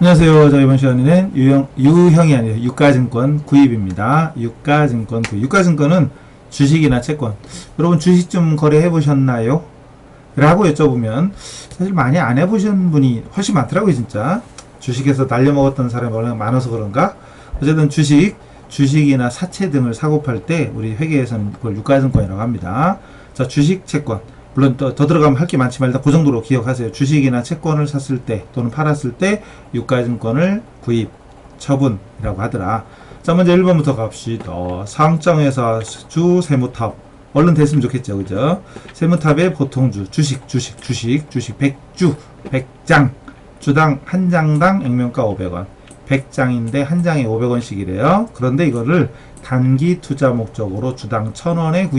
안녕하세요. 자, 이번 시간에는 유형이 아니라 유가증권 구입입니다. 유가증권 구입. 유가증권은 주식이나 채권. 여러분 주식 좀 거래해 보셨나요? 라고 여쭤보면 사실 많이 안 해보신 분이 훨씬 많더라고요, 진짜. 주식에서 날려먹었던 사람이 워낙 많아서 그런가? 어쨌든 주식이나 사채 등을 사고 팔 때 우리 회계에서는 그걸 유가증권이라고 합니다. 자, 주식, 채권. 물론 더 들어가면 할 게 많지만 일단 그 정도로 기억하세요. 주식이나 채권을 샀을 때 또는 팔았을 때 유가증권을 구입, 처분이라고 하더라. 자, 먼저 1번부터 갑시다. 상장회사 세무탑. 얼른 됐으면 좋겠죠, 그죠? 세무탑의 보통주, 주식 100주, 100장. 주당 한 장당 액면가 500원. 100장인데 한 장에 500원씩이래요. 그런데 이거를 단기 투자 목적으로 주당 1000원에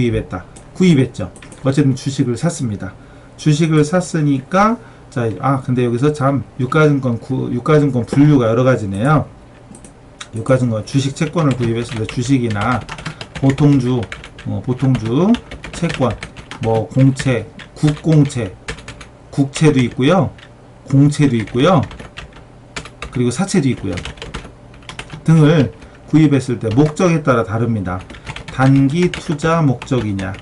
구입했죠. 어쨌든 주식을 샀습니다. 주식을 샀으니까 자, 근데 여기서 참 유가증권 분류가 여러 가지네요. 유가증권 주식 채권을 구입했을 때 주식이나 보통주, 채권, 뭐 공채, 국채도 있고요. 공채도 있고요. 그리고 사채도 있고요. 등을 구입했을 때 목적에 따라 다릅니다. 단기 투자 목적이냐,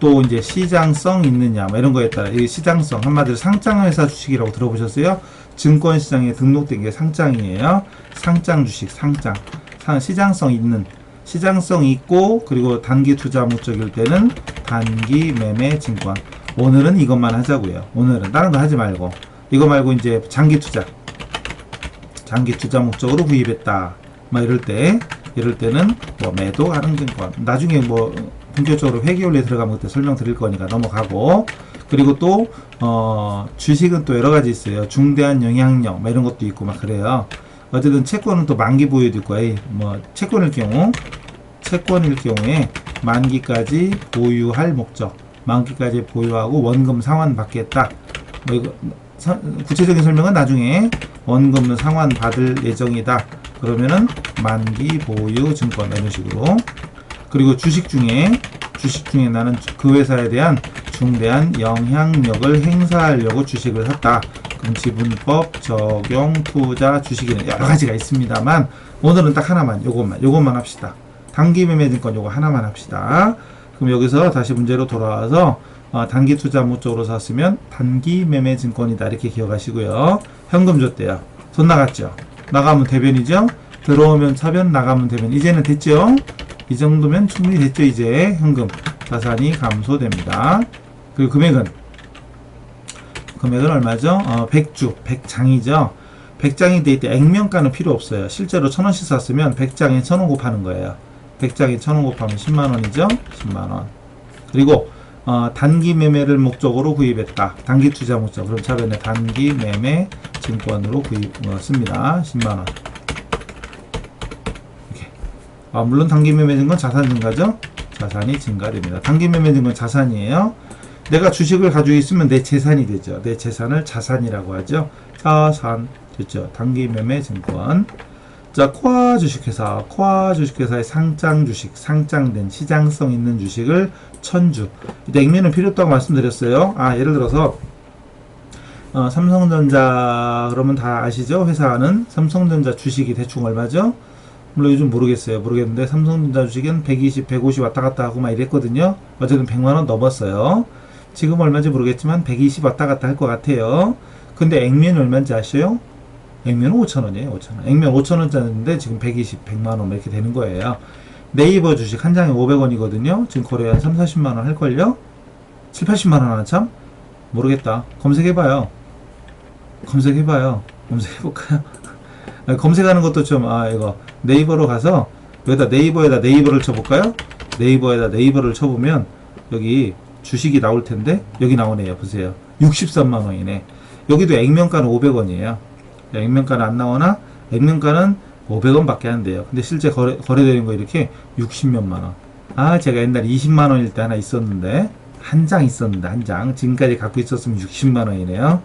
또 이제 시장성 있느냐, 뭐 이런 거에 따라. 이 시장성, 한마디로 상장회사 주식이라고 들어보셨어요? 증권시장에 등록된 게 상장이에요. 상장 주식, 시장성 있고, 그리고 단기 투자 목적일 때는 단기 매매 증권. 오늘은 이것만 하자고요. 오늘은 다른 거 하지 말고, 이거 말고 이제 장기 투자 목적으로 구입했다. 뭐 이럴 때는 뭐 매도 가능증권. 나중에 뭐 본격적으로 회계원리에 들어가면 그때 설명드릴 거니까 넘어가고. 그리고 또 주식은 또 여러 가지 있어요. 중대한 영향력 뭐 이런 것도 있고 막 그래요. 어쨌든 채권은 또 만기 보유도 있고, 뭐 채권일 경우에 만기까지 보유할 목적, 만기까지 보유하고 원금 상환 받겠다. 뭐 이거 구체적인 설명은 나중에. 원금 상환 받을 예정이다. 그러면은 만기 보유 증권 이런 식으로. 그리고 주식 중에 나는 그 회사에 대한 중대한 영향력을 행사하려고 주식을 샀다. 그럼 지분법 적용 투자 주식에는 여러 가지가 있습니다만 오늘은 딱 하나만, 요것만 합시다. 단기 매매 증권 요거 하나만 합시다. 그럼 여기서 다시 문제로 돌아와서 단기 투자 목적으로 샀으면 단기 매매 증권이다, 이렇게 기억하시고요. 현금 줬대요. 돈 나갔죠. 나가면 대변이죠. 들어오면 차변, 나가면 대변. 이제는 됐죠. 이 정도면 충분히 됐죠. 이제 현금 자산이 감소됩니다. 그리고 금액은 얼마죠? 100장이죠. 100장이 돼 있대. 액면가는 필요 없어요. 실제로 1000원씩 샀으면 100장에 1000원 곱하는 거예요. 100장에 1000원 곱하면 10만원이죠. 10만원. 그리고 단기 매매를 목적으로 구입했다. 단기 투자 목적. 그럼 차변에 단기 매매 증권으로 씁니다. 10만원. 물론 단기 매매 증권 자산 증가죠. 자산이 증가됩니다. 단기 매매 증권 자산이에요. 내가 주식을 가지고 있으면 내 재산이 되죠. 내 재산을 자산이라고 하죠. 자산 됐죠. 단기 매매 증권. 자, 코아 주식회사의 상장 주식, 상장된 시장성 있는 주식을 1000주. 액면은 필요 없다고 말씀드렸어요. 예를 들어서 삼성전자, 그러면 다 아시죠? 회사는 삼성전자 주식이 대충 얼마죠? 물론 요즘 모르겠는데 삼성전자 주식은 120, 150 왔다 갔다 하고 막 이랬거든요. 어쨌든 100만원 넘었어요. 지금 얼마인지 모르겠지만 120 왔다 갔다 할 것 같아요. 근데 액면이 얼마인지 아셔요? 액면은 5,000원이에요. 5,000원. 액면 5,000원짜리인데 지금 120, 100만원 이렇게 되는 거예요. 네이버 주식 한 장에 500원이거든요. 지금 거래 한 3, 40만원 할걸요? 7, 80만원 하나 참? 모르겠다. 검색해볼까요? 검색하는 것도 좀, 이거 네이버로 가서 여기다 네이버를 쳐볼까요? 네이버를 쳐보면 여기 주식이 나올 텐데 여기 나오네요. 보세요. 63만원이네. 여기도 액면가는 500원이에요. 액면가는 안 나오나? 액면가는 500원 밖에 안 돼요. 근데 실제 거래되는 거 이렇게 60몇만원. 제가 옛날에 20만원일 때 하나 있었는데, 한 장. 지금까지 갖고 있었으면 60만원이네요.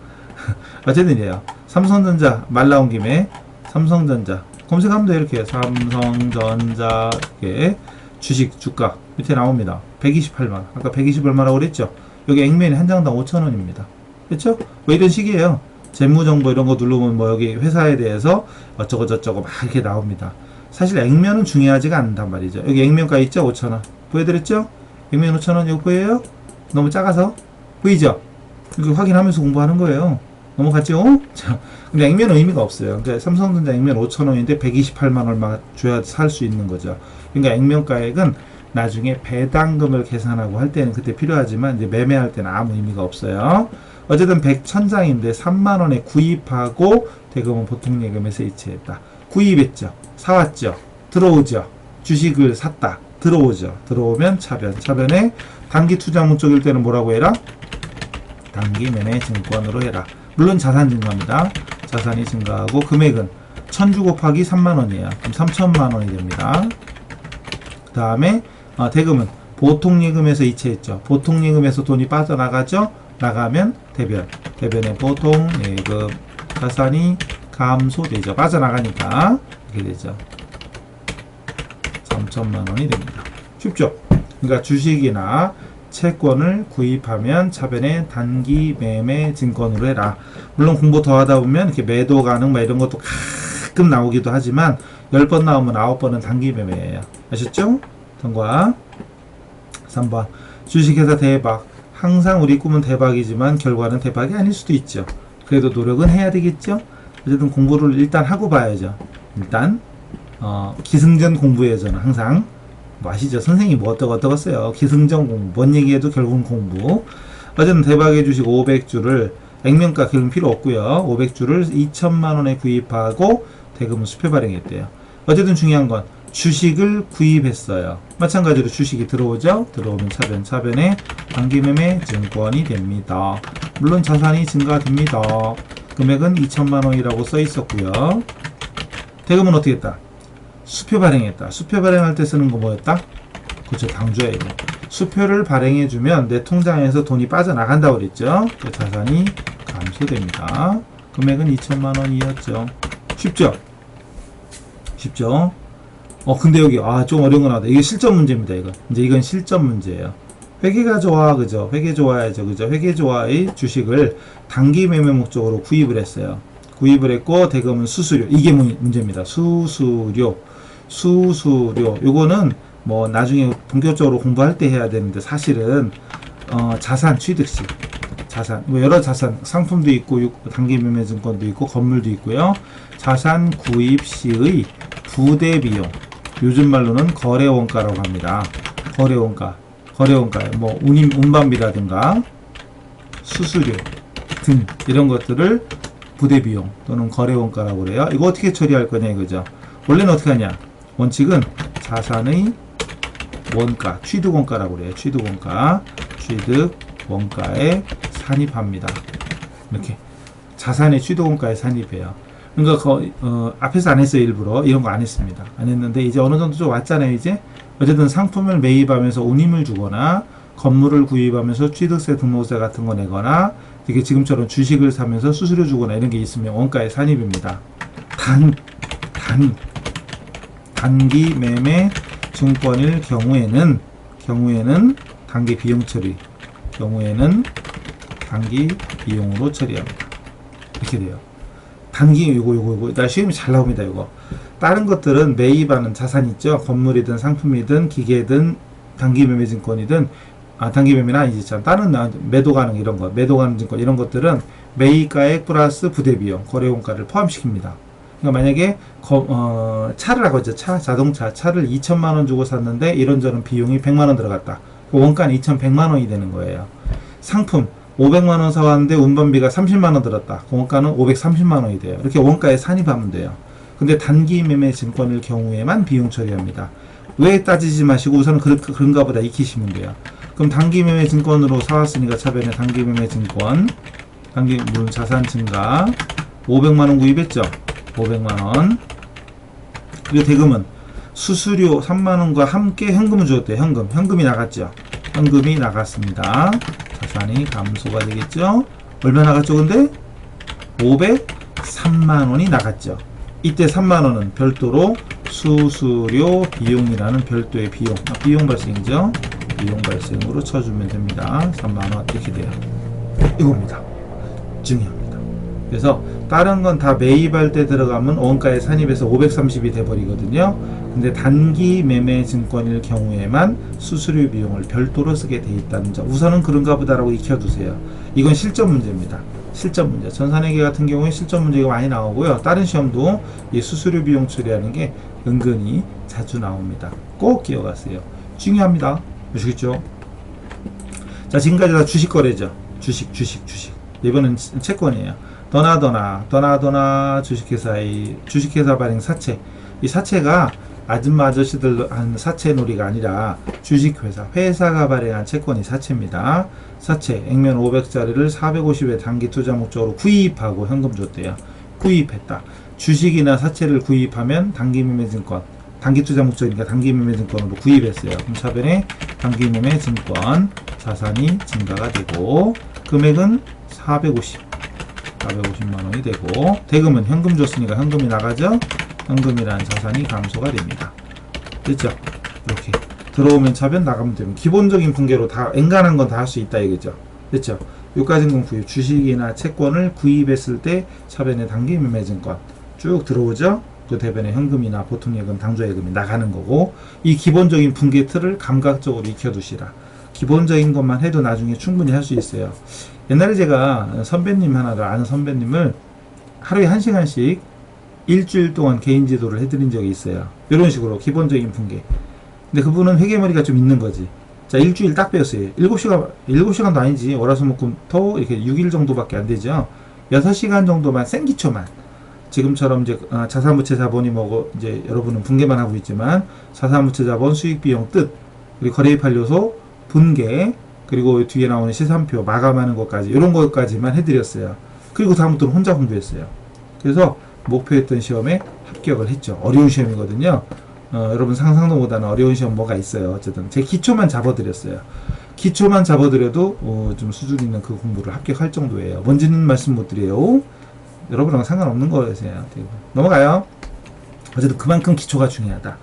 어쨌든 이래요. 삼성전자, 말 나온 김에 삼성전자 검색하면 돼요. 이렇게 삼성전자, 이렇게 주식 주가 밑에 나옵니다. 128만원. 아까 120 얼마라고 그랬죠? 여기 액면이 한 장당 5,000원입니다. 그렇죠? 왜 이런 식이에요? 재무정보 이런 거 누르면 뭐 여기 회사에 대해서 어쩌고 저쩌고 막 이렇게 나옵니다. 사실 액면은 중요하지가 않단 말이죠. 여기 액면가 있죠? 5,000원. 보여드렸죠? 액면 5,000원 여기 보여요? 너무 작아서? 보이죠? 이거 확인하면서 공부하는 거예요. 넘어갔죠? 자, 근데 액면은 의미가 없어요. 그러니까 삼성전자 액면 5,000원인데 128만 얼마 줘야 살 수 있는 거죠. 그러니까 액면가액은 나중에 배당금을 계산하고 할 때는 그때 필요하지만 이제 매매할 때는 아무 의미가 없어요. 어쨌든 100,000장인데 3만원에 구입하고 대금은 보통 예금에서 이체했다. 구입했죠. 사왔죠. 들어오죠. 주식을 샀다. 들어오죠. 들어오면 차변. 차변에 단기 투자 목적일 때는 뭐라고 해라? 단기 매매 증권으로 해라. 물론 자산 증가입니다. 자산이 증가하고 금액은 1000주 곱하기 3만원이에요. 그럼 3천만원이 됩니다. 그 다음에 대금은 보통예금에서 이체했죠. 보통예금에서 돈이 빠져나가죠. 나가면 대변. 대변에 보통예금 자산이 감소되죠. 빠져나가니까 이렇게 되죠. 3천만원이 됩니다. 쉽죠? 그러니까 주식이나 채권을 구입하면 차변에 단기 매매 증권으로 해라. 물론 공부 더 하다 보면 이렇게 매도 가능 막 이런 것도 가끔 나오기도 하지만 10번 나오면 9번은 단기 매매예요. 아셨죠? 통과. 3번 주식회사 대박. 항상 우리 꿈은 대박이지만 결과는 대박이 아닐 수도 있죠. 그래도 노력은 해야 되겠죠? 어쨌든 공부를 일단 하고 봐야죠. 일단 기승전 공부예요. 저는 항상 뭐 아시죠? 선생님이 뭐 어떠고 써요. 기승전 공부. 뭔 얘기해도 결국은 공부. 어쨌든 대박의 주식 500주를 액면가 결국 필요 없고요. 500주를 2천만원에 구입하고 대금은 수표 발행했대요. 어쨌든 중요한 건 주식을 구입했어요. 마찬가지로 주식이 들어오죠. 들어오면 차변. 차변에 단기매매 증권이 됩니다. 물론 자산이 증가됩니다. 금액은 2천만원이라고 써 있었고요. 대금은 어떻게 했다? 수표 발행했다. 수표 발행할 때 쓰는 거 뭐였다? 그렇죠. 당좌예요. 수표를 발행해주면 내 통장에서 돈이 빠져나간다고 그랬죠. 자산이 감소됩니다. 금액은 2천만원이었죠. 쉽죠? 쉽죠? 근데 여기 좀 어려운 거 나왔다. 이게 실전 문제입니다. 이건 실전 문제예요. 회계가 좋아, 그죠? 회계 좋아야죠, 그죠? 회계 좋아의 주식을 단기 매매 목적으로 구입을 했어요. 구입을 했고 대금은 수수료. 이게 문제입니다. 수수료. 요거는 뭐 나중에 본격적으로 공부할 때 해야 되는데 사실은 자산 취득시. 자산. 뭐 여러 자산, 상품도 있고 단기 매매 증권도 있고 건물도 있고요. 자산 구입 시의 부대 비용. 요즘 말로는 거래 원가라고 합니다. 거래 원가. 뭐 운반비라든가 수수료 등 이런 것들을 부대 비용 또는 거래 원가라고 그래요. 이거 어떻게 처리할 거냐 이거죠. 원래는 어떻게 하냐? 원칙은 자산의 원가, 취득 원가라고 그래요. 취득 원가에 산입합니다. 이렇게 자산의 취득 원가에 산입해요. 그러니까 앞에서 안 했어요. 일부러 이런 거 안 했습니다. 안 했는데 이제 어느 정도 좀 왔잖아요. 이제 어쨌든 상품을 매입하면서 운임을 주거나 건물을 구입하면서 취득세 등록세 같은 거 내거나 이게 지금처럼 주식을 사면서 수수료 주거나 이런 게 있으면 원가에 산입입니다. 단기 매매 증권일 경우에는 단기 비용 처리 단기 비용으로 처리합니다. 이렇게 돼요. 단기 요거 나 시험이 잘 나옵니다. 이거 다른 것들은 매입하는 자산 있죠. 건물이든 상품이든 기계든 단기 매매 증권이든 단기 매매는 아니지 참 다른 매도 가능 이런 거 매도 가능 증권 이런 것들은 매입가액 플러스 부대 비용 거래 원가를 포함시킵니다. 그러니까 만약에 차를 하고 있죠. 자동차 차를 2천만원 주고 샀는데 이런저런 비용이 100만원 들어갔다. 그 원가는 2,100만원이 되는 거예요. 상품 500만원 사왔는데 운반비가 30만원 들었다. 그 원가는 530만원이 돼요. 이렇게 원가에 산입하면 돼요. 근데 단기 매매 증권일 경우에만 비용 처리합니다. 왜 따지지 마시고 우선 그런가 보다 익히시면 돼요. 그럼 단기 매매 증권으로 사왔으니까 차변에 단기 매매 증권 물론 자산 증가 500만원 구입했죠. 500만원. 그리고 대금은 수수료 3만원과 함께 현금을 주었대요. 현금이 나갔죠. 현금이 나갔습니다. 자산이 감소가 되겠죠. 얼마 나갔죠? 근데 503만원이 나갔죠. 이때 3만원은 별도로 수수료 비용이라는 별도의 비용 발생이죠. 비용 발생으로 쳐주면 됩니다. 3만원 이렇게 돼요. 이겁니다. 중요합니다. 그래서 다른 건 다 매입할 때 들어가면 원가에 산입해서 530이 돼버리거든요. 근데 단기 매매 증권일 경우에만 수수료 비용을 별도로 쓰게 돼 있다는 점, 우선은 그런가 보다라고 익혀두세요. 이건 실전 문제입니다. 실전 문제. 전산회계 같은 경우에 실전 문제가 많이 나오고요. 다른 시험도 이 수수료 비용 처리하는 게 은근히 자주 나옵니다. 꼭 기억하세요. 중요합니다. 아시겠죠? 자, 지금까지 다 주식 거래죠. 주식. 이번엔 채권이에요. 더나더나 주식회사 발행 사채. 이 사채가 아줌마 아저씨들 하는 사채 놀이가 아니라 회사가 발행한 채권이 사채입니다. 사채 액면 500짜리를 450에 단기 투자 목적으로 구입하고 현금 줬대요. 구입했다. 주식이나 사채를 구입하면 단기 매매 증권, 단기 투자 목적이니까 단기 매매 증권으로 구입했어요. 그럼 차변에 단기 매매 증권 자산이 증가가 되고 금액은 450만 원이 되고, 대금은 현금 줬으니까 현금이 나가죠. 현금이라는 자산이 감소가 됩니다. 됐죠? 이렇게 들어오면 차변, 나가면 되면 기본적인 분계로 다 엔간한 건 다 할 수 있다 이거죠. 됐죠? 유가증권 구입, 주식이나 채권을 구입했을 때 차변에 단기 매매 증권 쭉 들어오죠. 그 대변에 현금이나 보통예금, 당조예금이 나가는 거고, 이 기본적인 분계 틀을 감각적으로 익혀두시라. 기본적인 것만 해도 나중에 충분히 할 수 있어요. 옛날에 제가 선배님 하나를 아는 선배님을 하루에 1시간씩 일주일 동안 개인 지도를 해드린 적이 있어요. 이런 식으로 기본적인 분계. 근데 그분은 회계머리가 좀 있는 거지. 자, 일주일 딱 배웠어요. 7시간도 아니지. 월화수목금토 이렇게 6일 정도밖에 안 되죠. 6시간 정도만 생기초만. 지금처럼 이제 자산부채 자본이 뭐고, 이제 여러분은 분계만 하고 있지만 자산부채 자본, 수익비용 뜻, 그리고 거래입할 요소, 분계, 그리고 뒤에 나오는 시산표 마감하는 것까지, 이런 것까지만 해드렸어요. 그리고 다음부터는 혼자 공부했어요. 그래서 목표했던 시험에 합격을 했죠. 어려운 시험이거든요. 여러분 상상도 못하는 어려운 시험 뭐가 있어요. 어쨌든 제 기초만 잡아드렸어요. 기초만 잡아드려도 좀 수준 있는 그 공부를 합격할 정도예요. 뭔지는 말씀 못 드려요. 여러분하고 상관없는 거예요. 넘어가요. 어쨌든 그만큼 기초가 중요하다.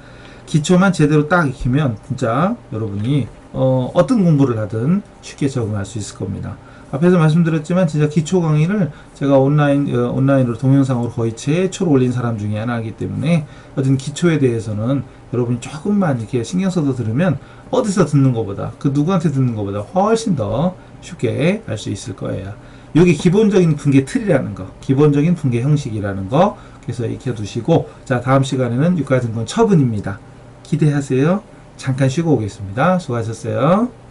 기초만 제대로 딱 익히면 진짜 여러분이 어떤 공부를 하든 쉽게 적응할 수 있을 겁니다. 앞에서 말씀드렸지만 진짜 기초 강의를 제가 온라인으로 동영상으로 거의 최초로 올린 사람 중에 하나이기 때문에 어떤 기초에 대해서는 여러분이 조금만 이렇게 신경 써서 들으면 어디서 듣는 것보다, 그 누구한테 듣는 것보다 훨씬 더 쉽게 알 수 있을 거예요. 이게 기본적인 분계 틀이라는 거, 기본적인 분계 형식이라는 거, 그래서 익혀두시고, 자, 다음 시간에는 유가증권 처분입니다. 기대하세요. 잠깐 쉬고 오겠습니다. 수고하셨어요.